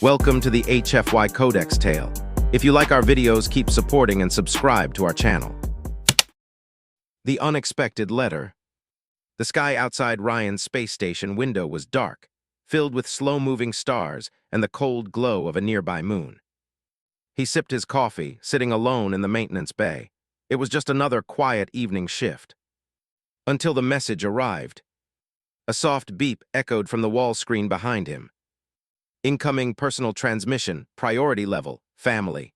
Welcome to the HFY Codex Tale. If you like our videos, keep supporting and subscribe to our channel. The unexpected letter. The sky outside Ryan's space station window was dark, filled with slow-moving stars and the cold glow of a nearby moon. He sipped his coffee, sitting alone in the maintenance bay. It was just another quiet evening shift. Until the message arrived. A soft beep echoed from the wall screen behind him. Incoming personal transmission, priority level, family.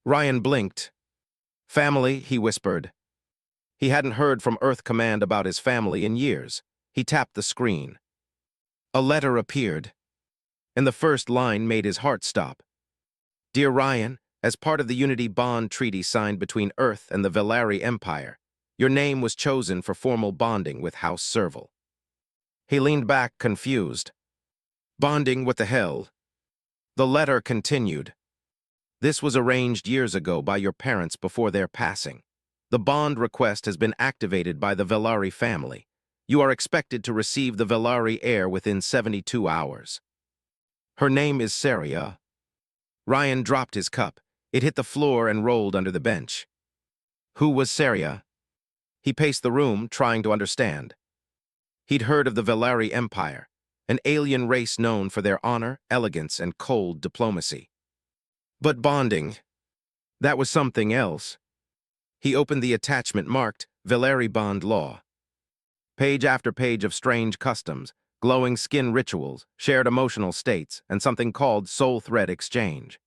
Ryan blinked. Family, he whispered. He hadn't heard from Earth Command about his family in years. He tapped the screen. A letter appeared, and the first line made his heart stop. Dear Ryan, as part of the Unity Bond Treaty signed between Earth and the Velari Empire, your name was chosen for formal bonding with House Serval. He leaned back, confused. Bonding, what the hell? The letter continued. This was arranged years ago by your parents before their passing. The bond request has been activated by the Velari family. You are expected to receive the Velari heir within 72 hours. Her name is Saria. Ryan dropped his cup. It hit the floor and rolled under the bench. Who was Saria? He paced the room, trying to understand. He'd heard of the Velari Empire, an alien race known for their honor, elegance, and cold diplomacy. But bonding, that was something else. He opened the attachment marked Velari Bond Law. Page after page of strange customs, glowing skin rituals, shared emotional states, and something called soul thread exchange.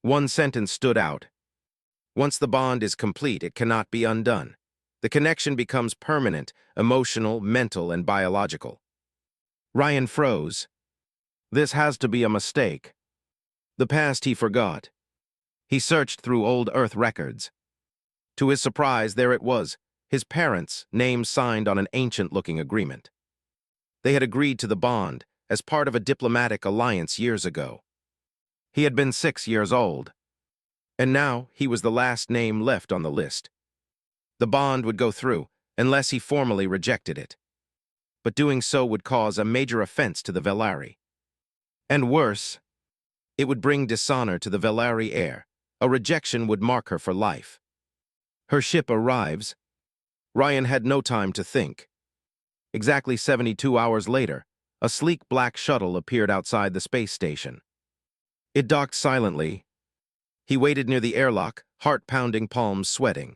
One sentence stood out. Once the bond is complete, it cannot be undone. The connection becomes permanent, emotional, mental, and biological. Ryan froze. This has to be a mistake. The past he forgot. He searched through old Earth records. To his surprise, there it was, his parents' names signed on an ancient-looking agreement. They had agreed to the bond as part of a diplomatic alliance years ago. He had been 6 years old, and now he was the last name left on the list. The bond would go through, unless he formally rejected it. But doing so would cause a major offense to the Velari. And worse, it would bring dishonor to the Velari heir. A rejection would mark her for life. Her ship arrives. Ryan had no time to think. Exactly 72 hours later, a sleek black shuttle appeared outside the space station. It docked silently. He waited near the airlock, heart-pounding, palms sweating.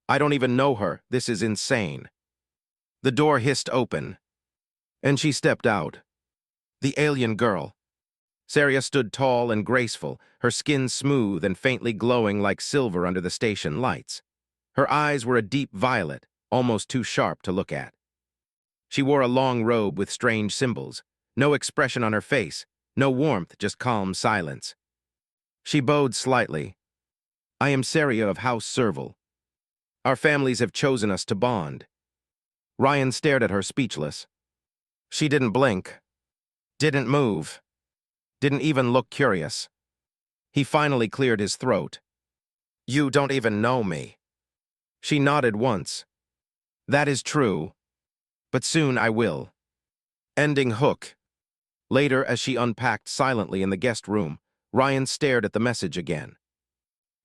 I don't even know her. This is insane. The door hissed open, and she stepped out. The alien girl. Saria stood tall and graceful, her skin smooth and faintly glowing like silver under the station lights. Her eyes were a deep violet, almost too sharp to look at. She wore a long robe with strange symbols, no expression on her face, no warmth, just calm silence. She bowed slightly. I am Saria of House Serval. Our families have chosen us to bond. Ryan stared at her, speechless. She didn't blink, didn't move, didn't even look curious. He finally cleared his throat. You don't even know me. She nodded once. That is true, but soon I will. Ending hook. Later, as she unpacked silently in the guest room, Ryan stared at the message again.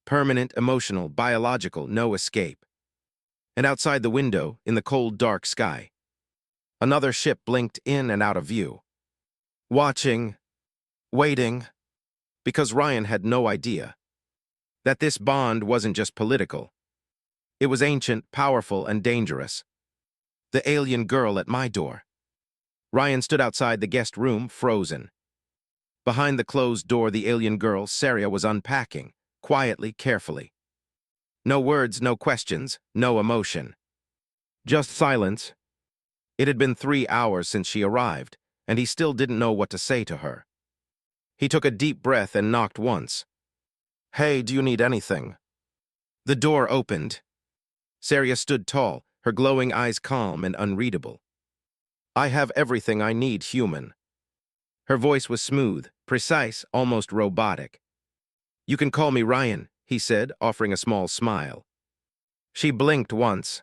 Permanent, emotional, biological, no escape. And outside the window, in the cold, dark sky, another ship blinked in and out of view. Watching, waiting, because Ryan had no idea that this bond wasn't just political. It was ancient, powerful, and dangerous. The alien girl at my door. Ryan stood outside the guest room, frozen. Behind the closed door, the alien girl, Saria, was unpacking, quietly, carefully. No words, no questions, no emotion. Just silence. It had been 3 hours since she arrived, and he still didn't know what to say to her. He took a deep breath and knocked once. Hey, do you need anything? The door opened. Saria stood tall, her glowing eyes calm and unreadable. I have everything I need, human. Her voice was smooth, precise, almost robotic. You can call me Ryan, he said, offering a small smile. She blinked once.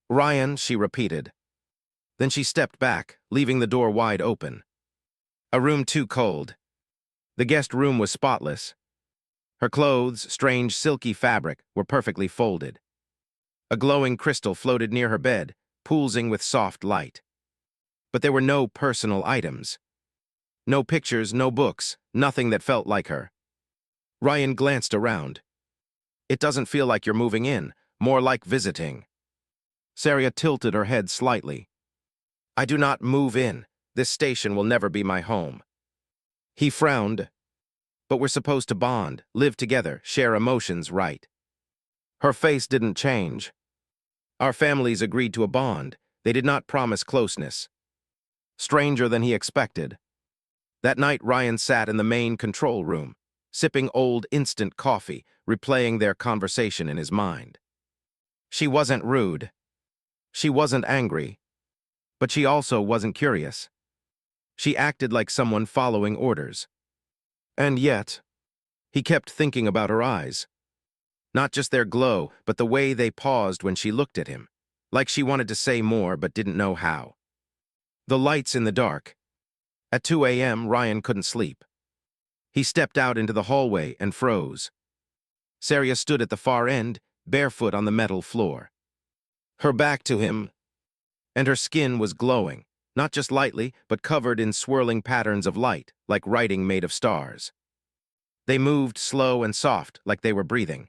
Ryan, she repeated. Then she stepped back, leaving the door wide open. A room too cold. The guest room was spotless. Her clothes, strange silky fabric, were perfectly folded. A glowing crystal floated near her bed, pulsing with soft light. But there were no personal items. No pictures, no books, nothing that felt like her. Ryan glanced around. It doesn't feel like you're moving in, more like visiting. Saria tilted her head slightly. I do not move in. This station will never be my home. He frowned. But we're supposed to bond, live together, share emotions, right? Her face didn't change. Our families agreed to a bond. They did not promise closeness. Stranger than he expected. That night, Ryan sat in the main control room, sipping old instant coffee, replaying their conversation in his mind. She wasn't rude. She wasn't angry. But she also wasn't curious. She acted like someone following orders. And yet, he kept thinking about her eyes. Not just their glow, but the way they paused when she looked at him, like she wanted to say more but didn't know how. The lights in the dark. At 2 a.m., Ryan couldn't sleep. He stepped out into the hallway and froze. Saria stood at the far end, barefoot on the metal floor. Her back to him, and her skin was glowing, not just lightly, but covered in swirling patterns of light, like writing made of stars. They moved slow and soft, like they were breathing.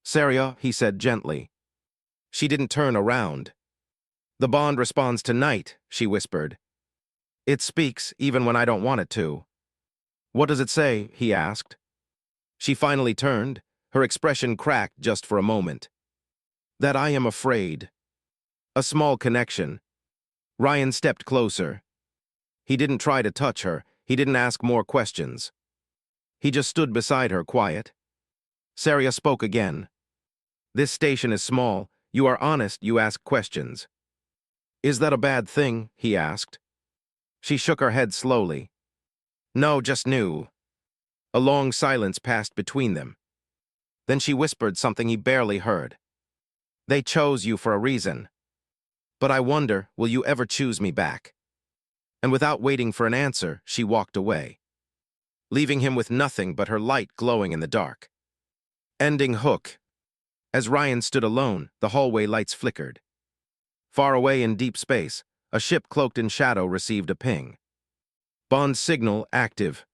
Saria, he said gently. She didn't turn around. The bond responds to night, she whispered. It speaks, even when I don't want it to. What does it say? He asked. She finally turned, her expression cracked just for a moment. That I am afraid. A small connection. Ryan stepped closer. He didn't try to touch her, he didn't ask more questions. He just stood beside her, quiet. Saria spoke again. This station is small. You are honest, you ask questions. Is that a bad thing? He asked. She shook her head slowly. No, just new. A long silence passed between them. Then she whispered something he barely heard. They chose you for a reason. But I wonder, will you ever choose me back? And without waiting for an answer, she walked away, leaving him with nothing but her light glowing in the dark. Ending hook. As Ryan stood alone, the hallway lights flickered. Far away in deep space, a ship cloaked in shadow received a ping. Bond signal active.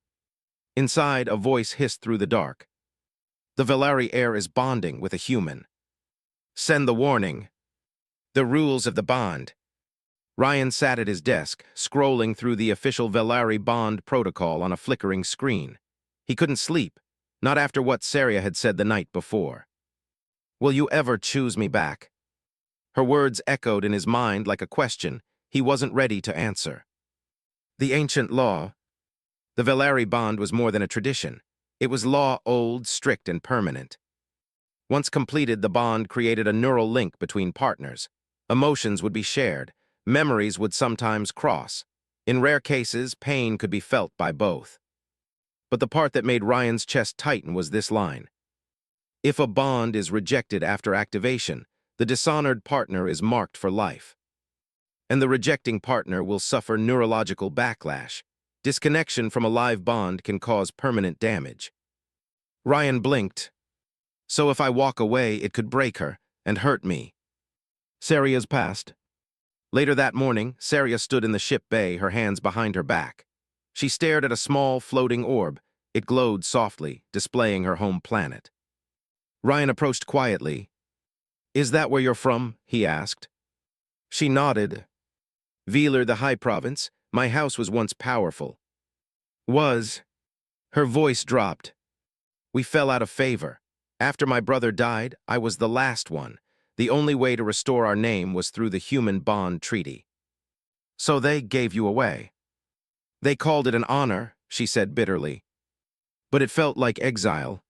Inside, a voice hissed through the dark. The Velari air is bonding with a human. Send the warning. The rules of the bond. Ryan sat at his desk, scrolling through the official Velari bond protocol on a flickering screen. He couldn't sleep, not after what Saria had said the night before. Will you ever choose me back? Her words echoed in his mind like a question he wasn't ready to answer. The ancient law. The Velari bond was more than a tradition. It was law, old, strict, and permanent. Once completed, the bond created a neural link between partners. Emotions would be shared. Memories would sometimes cross. In rare cases, pain could be felt by both. But the part that made Ryan's chest tighten was this line. If a bond is rejected after activation, the dishonored partner is marked for life. And the rejecting partner will suffer neurological backlash. Disconnection from a live bond can cause permanent damage. Ryan blinked. So if I walk away, it could break her and hurt me. Saria's passed. Later that morning, Saria stood in the ship bay, her hands behind her back. She stared at a small, floating orb. It glowed softly, displaying her home planet. Ryan approached quietly. Is that where you're from? He asked. She nodded. Velar, the High Province. My house was once powerful. Was. Her voice dropped. We fell out of favor. After my brother died, I was the last one. The only way to restore our name was through the Human Bond Treaty. So they gave you away. They called it an honor, she said bitterly. But it felt like exile.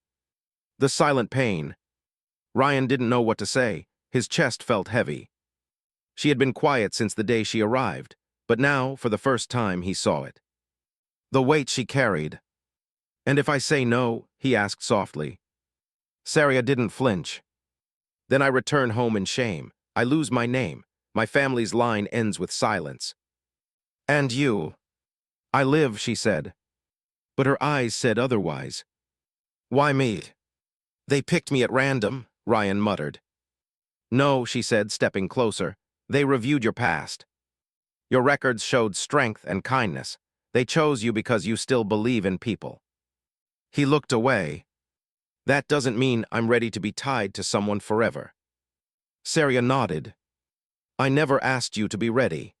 The silent pain. Ryan didn't know what to say. His chest felt heavy. She had been quiet since the day she arrived, but now, for the first time, he saw it. The weight she carried. And if I say no, he asked softly. Saria didn't flinch. Then I return home in shame. I lose my name. My family's line ends with silence. And you. I live, she said. But her eyes said otherwise. Why me? They picked me at random, Ryan muttered. No, she said, stepping closer. They reviewed your past. Your records showed strength and kindness. They chose you because you still believe in people. He looked away. That doesn't mean I'm ready to be tied to someone forever. Saria nodded. I never asked you to be ready.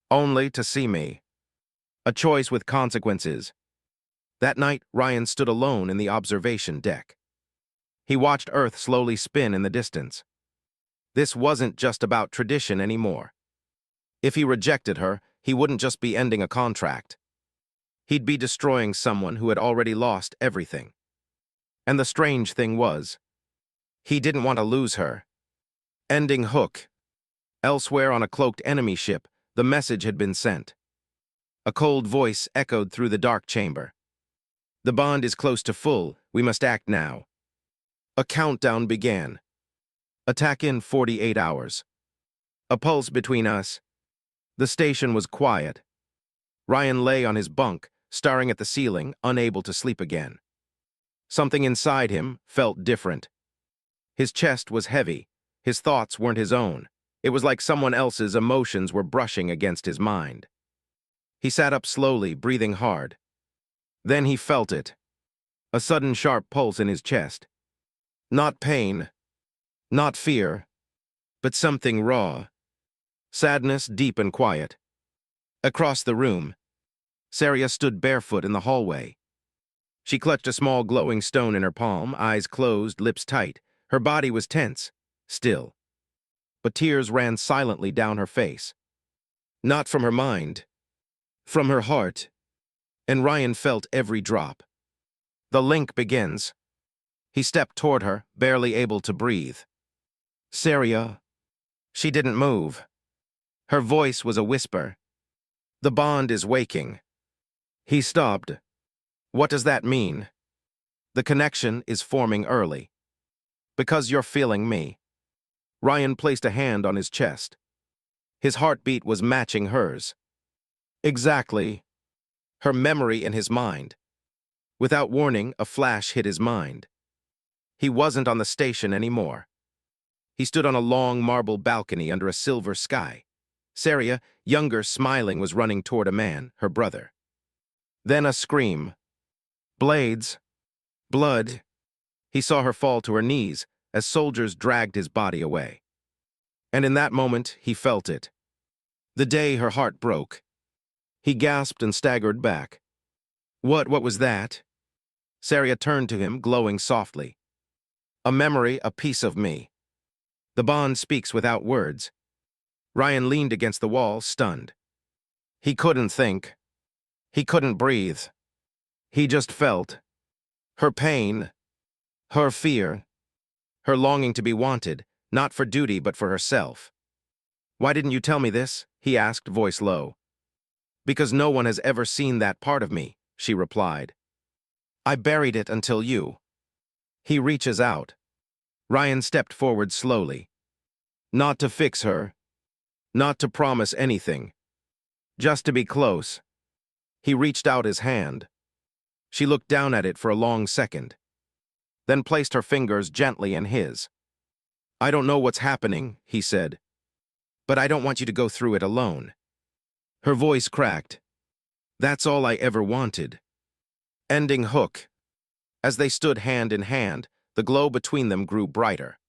Only to see me. A choice with consequences. That night, Ryan stood alone in the observation deck. He watched Earth slowly spin in the distance. This wasn't just about tradition anymore. If he rejected her, he wouldn't just be ending a contract. He'd be destroying someone who had already lost everything. And the strange thing was, he didn't want to lose her. Ending hook. Elsewhere on a cloaked enemy ship, the message had been sent. A cold voice echoed through the dark chamber. The bond is close to full, we must act now. A countdown began. Attack in 48 hours. A pulse between us. The station was quiet. Ryan lay on his bunk, staring at the ceiling, unable to sleep again. Something inside him felt different. His chest was heavy. His thoughts weren't his own. It was like someone else's emotions were brushing against his mind. He sat up slowly, breathing hard. Then he felt it. A sudden sharp pulse in his chest. Not pain, not fear, but something raw. Sadness, deep and quiet. Across the room, Saria stood barefoot in the hallway. She clutched a small glowing stone in her palm, eyes closed, lips tight. Her body was tense, still. But tears ran silently down her face. Not from her mind, from her heart. And Ryan felt every drop. The link begins. He stepped toward her, barely able to breathe. Saria. She didn't move. Her voice was a whisper. The bond is waking. He stopped. What does that mean? The connection is forming early. Because you're feeling me. Ryan placed a hand on his chest. His heartbeat was matching hers. Exactly. Her memory in his mind. Without warning, a flash hit his mind. He wasn't on the station anymore. He stood on a long marble balcony under a silver sky. Saria, younger, smiling, was running toward a man, her brother. Then a scream. Blades. Blood. He saw her fall to her knees as soldiers dragged his body away. And in that moment, he felt it. The day her heart broke. He gasped and staggered back. What was that? Saria turned to him, glowing softly. A memory, a piece of me. The bond speaks without words. Ryan leaned against the wall, stunned. He couldn't think. He couldn't breathe. He just felt. Her pain. Her fear. Her longing to be wanted, not for duty but for herself. Why didn't you tell me this? He asked, voice low. Because no one has ever seen that part of me, she replied. I buried it until you. He reaches out. Ryan stepped forward slowly. Not to fix her. Not to promise anything. Just to be close. He reached out his hand. She looked down at it for a long second. Then placed her fingers gently in his. I don't know what's happening, he said. But I don't want you to go through it alone. Her voice cracked. That's all I ever wanted. Ending hook. As they stood hand in hand, the glow between them grew brighter.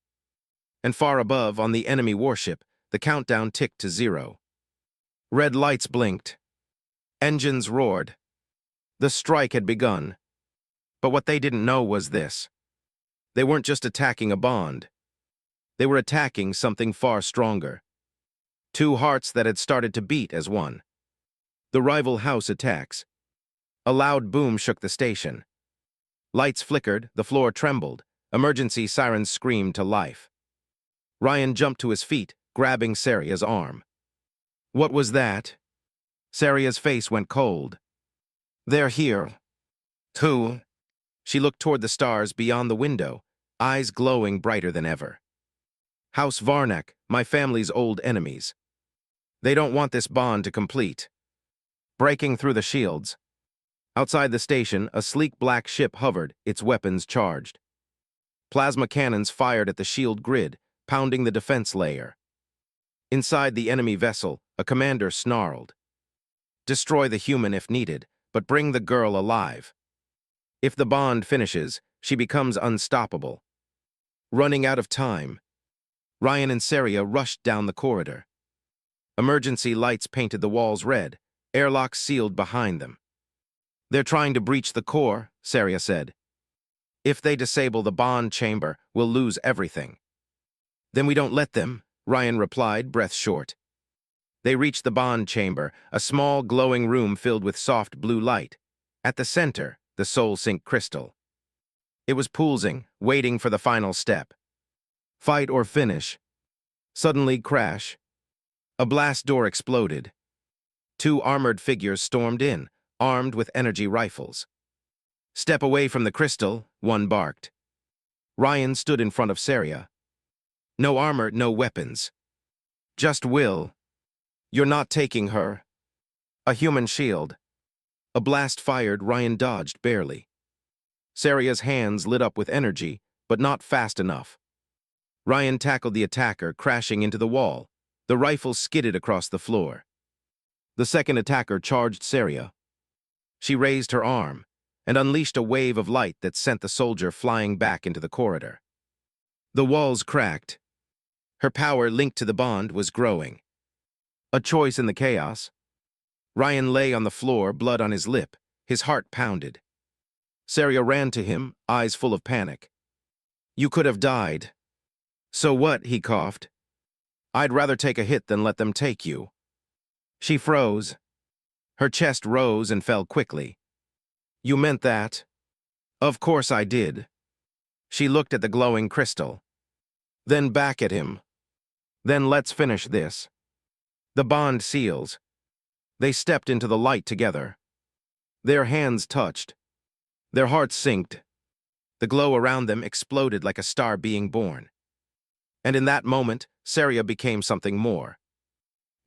And far above, on the enemy warship, the countdown ticked to 0. Red lights blinked. Engines roared. The strike had begun. But what they didn't know was this. They weren't just attacking a bond. They were attacking something far stronger. Two hearts that had started to beat as one. The rival house attacks. A loud boom shook the station. Lights flickered, the floor trembled. Emergency sirens screamed to life. Ryan jumped to his feet, grabbing Saria's arm. What was that? Saria's face went cold. They're here. Who? She looked toward the stars beyond the window, eyes glowing brighter than ever. House Varnak, my family's old enemies. They don't want this bond to complete. Breaking through the shields. Outside the station, a sleek black ship hovered, its weapons charged. Plasma cannons fired at the shield grid, pounding the defense layer. Inside the enemy vessel, a commander snarled. Destroy the human if needed, but bring the girl alive. If the bond finishes, she becomes unstoppable. Running out of time, Ryan and Saria rushed down the corridor. Emergency lights painted the walls red, airlocks sealed behind them. They're trying to breach the core, Saria said. If they disable the bond chamber, we'll lose everything. Then we don't let them, Ryan replied, breath short. They reached the bond chamber, a small glowing room filled with soft blue light. At the center, the soul sync crystal. It was pulsing, waiting for the final step. Fight or finish. Suddenly crash. A blast door exploded. Two armored figures stormed in, armed with energy rifles. Step away from the crystal, one barked. Ryan stood in front of Saria. No armor, no weapons. Just will. You're not taking her. A human shield. A blast fired, Ryan dodged barely. Saria's hands lit up with energy, but not fast enough. Ryan tackled the attacker, crashing into the wall. The rifle skidded across the floor. The second attacker charged Saria. She raised her arm and unleashed a wave of light that sent the soldier flying back into the corridor. The walls cracked. Her power linked to the bond was growing. A choice in the chaos. Ryan lay on the floor, blood on his lip. His heart pounded. Saria ran to him, eyes full of panic. You could have died. So what, he coughed. I'd rather take a hit than let them take you. She froze. Her chest rose and fell quickly. You meant that? Of course I did. She looked at the glowing crystal. Then back at him. Then let's finish this. The bond seals. They stepped into the light together. Their hands touched. Their hearts synced. The glow around them exploded like a star being born. And in that moment, Saria became something more.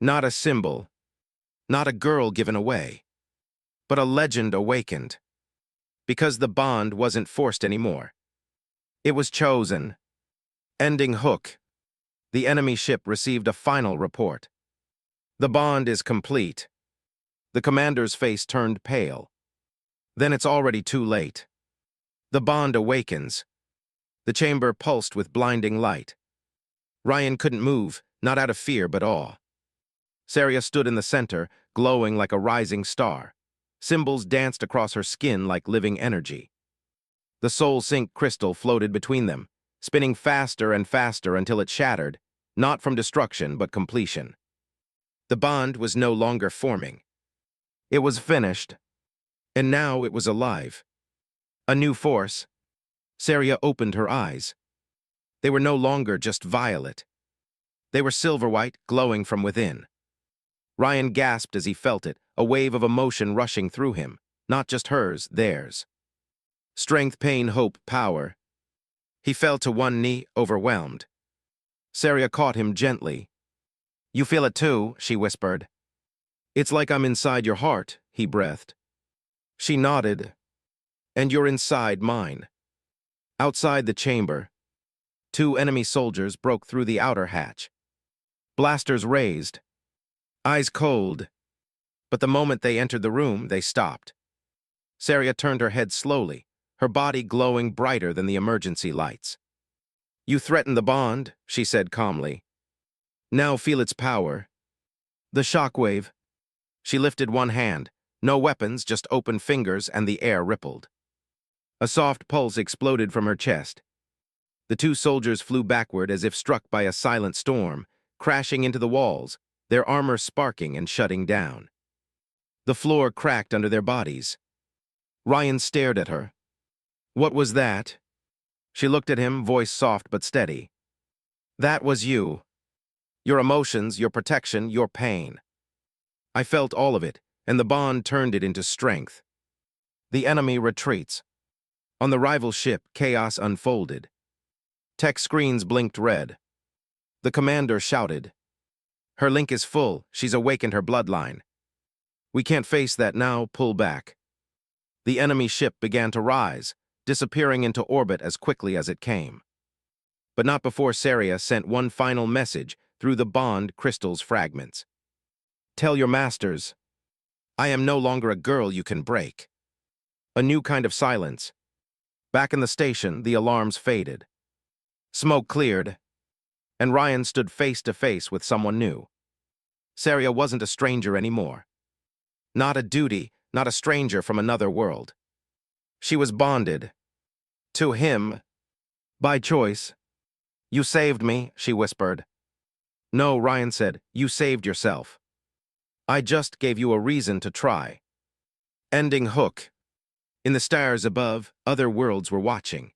Not a symbol. Not a girl given away. But a legend awakened. Because the bond wasn't forced anymore. It was chosen. Ending hook. The enemy ship received a final report. The bond is complete. The commander's face turned pale. Then it's already too late. The bond awakens. The chamber pulsed with blinding light. Ryan couldn't move, not out of fear but awe. Saria stood in the center, glowing like a rising star. Symbols danced across her skin like living energy. The soul sync crystal floated between them, spinning faster and faster until it shattered, not from destruction but completion. The bond was no longer forming. It was finished. And now it was alive. A new force. Saria opened her eyes. They were no longer just violet. They were silver-white, glowing from within. Ryan gasped as he felt it, a wave of emotion rushing through him. Not just hers, theirs. Strength, pain, hope, power. He fell to one knee, overwhelmed. Saria caught him gently. You feel it too, she whispered. It's like I'm inside your heart, he breathed. She nodded. And you're inside mine. Outside the chamber, two enemy soldiers broke through the outer hatch. Blasters raised. Eyes cold. But the moment they entered the room, they stopped. Saria turned her head slowly, her body glowing brighter than the emergency lights. You threatened the bond, she said calmly. Now feel its power. The shockwave. She lifted one hand. No weapons, just open fingers, and the air rippled. A soft pulse exploded from her chest. The two soldiers flew backward as if struck by a silent storm, crashing into the walls, their armor sparking and shutting down. The floor cracked under their bodies. Ryan stared at her. What was that? She looked at him, voice soft but steady. That was you. Your emotions, your protection, your pain. I felt all of it, and the bond turned it into strength. The enemy retreats. On the rival ship, chaos unfolded. Tech screens blinked red. The commander shouted. Her link is full, she's awakened her bloodline. We can't face that now, pull back. The enemy ship began to rise, disappearing into orbit as quickly as it came. But not before Saria sent one final message through the bond crystal's fragments. Tell your masters, I am no longer a girl you can break. A new kind of silence. Back in the station, the alarms faded. Smoke cleared, and Ryan stood face to face with someone new. Saria wasn't a stranger anymore. Not a duty, not a stranger from another world. She was bonded. To him. By choice. You saved me, she whispered. No, Ryan said, you saved yourself. I just gave you a reason to try. Ending hook. In the stars above, other worlds were watching.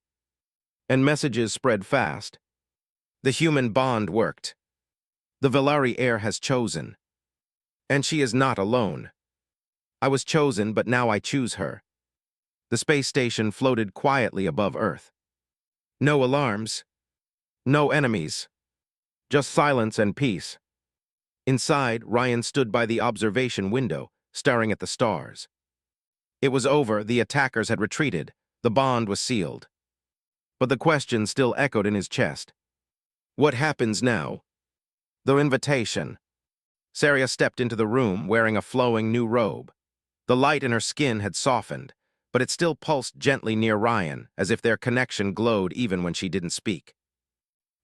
And messages spread fast. The human bond worked. The Valari heir has chosen. And she is not alone. I was chosen, but now I choose her. The space station floated quietly above Earth. No alarms. No enemies. Just silence and peace. Inside, Ryan stood by the observation window, staring at the stars. It was over, the attackers had retreated, the bond was sealed. But the question still echoed in his chest. What happens now? The invitation. Saria stepped into the room wearing a flowing new robe. The light in her skin had softened, but it still pulsed gently near Ryan, as if their connection glowed even when she didn't speak.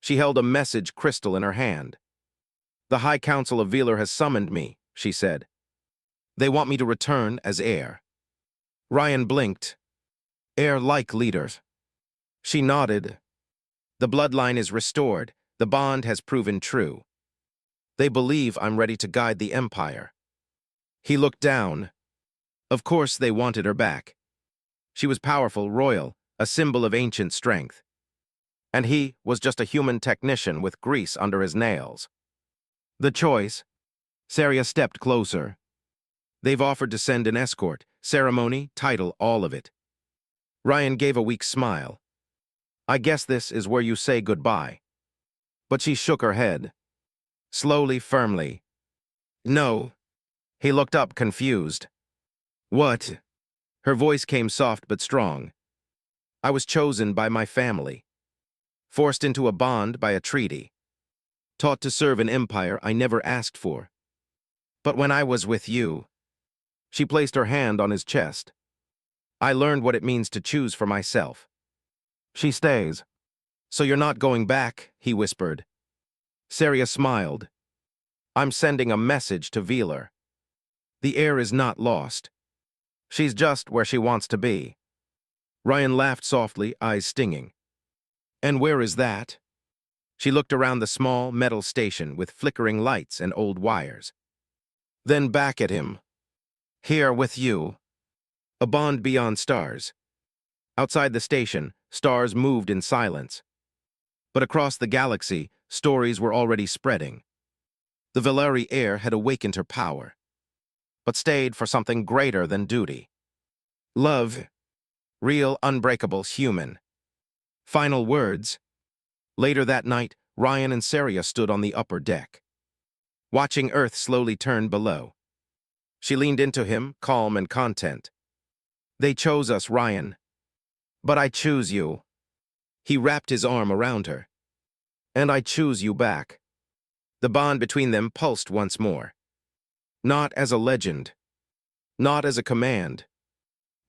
She held a message crystal in her hand. The High Council of Velar has summoned me, she said. They want me to return as heir. Ryan blinked. Heir-like leaders. She nodded. The bloodline is restored. The bond has proven true. They believe I'm ready to guide the Empire. He looked down. Of course they wanted her back. She was powerful, royal, a symbol of ancient strength. And he was just a human technician with grease under his nails. The choice. Saria stepped closer. They've offered to send an escort, ceremony, title, all of it. Ryan gave a weak smile. I guess this is where you say goodbye. But she shook her head. Slowly, firmly. No. He looked up, confused. What? Her voice came soft but strong. I was chosen by my family. Forced into a bond by a treaty. Taught to serve an empire I never asked for. But when I was with you, she placed her hand on his chest. I learned what it means to choose for myself. She stays. So you're not going back, he whispered. Saria smiled. I'm sending a message to Velar. The heir is not lost. She's just where she wants to be. Ryan laughed softly, eyes stinging. And where is that? She looked around the small metal station with flickering lights and old wires. Then back at him. Here with you. A bond beyond stars. Outside the station, stars moved in silence. But across the galaxy, stories were already spreading. The Valari heir had awakened her power, but stayed for something greater than duty. Love. Real, unbreakable, human. Final words. Later that night, Ryan and Saria stood on the upper deck, watching Earth slowly turn below. She leaned into him, calm and content. They chose us, Ryan. But I choose you. He wrapped his arm around her. And I choose you back. The bond between them pulsed once more. Not as a legend. Not as a command.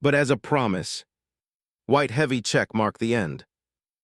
But as a promise. White heavy check marked the end.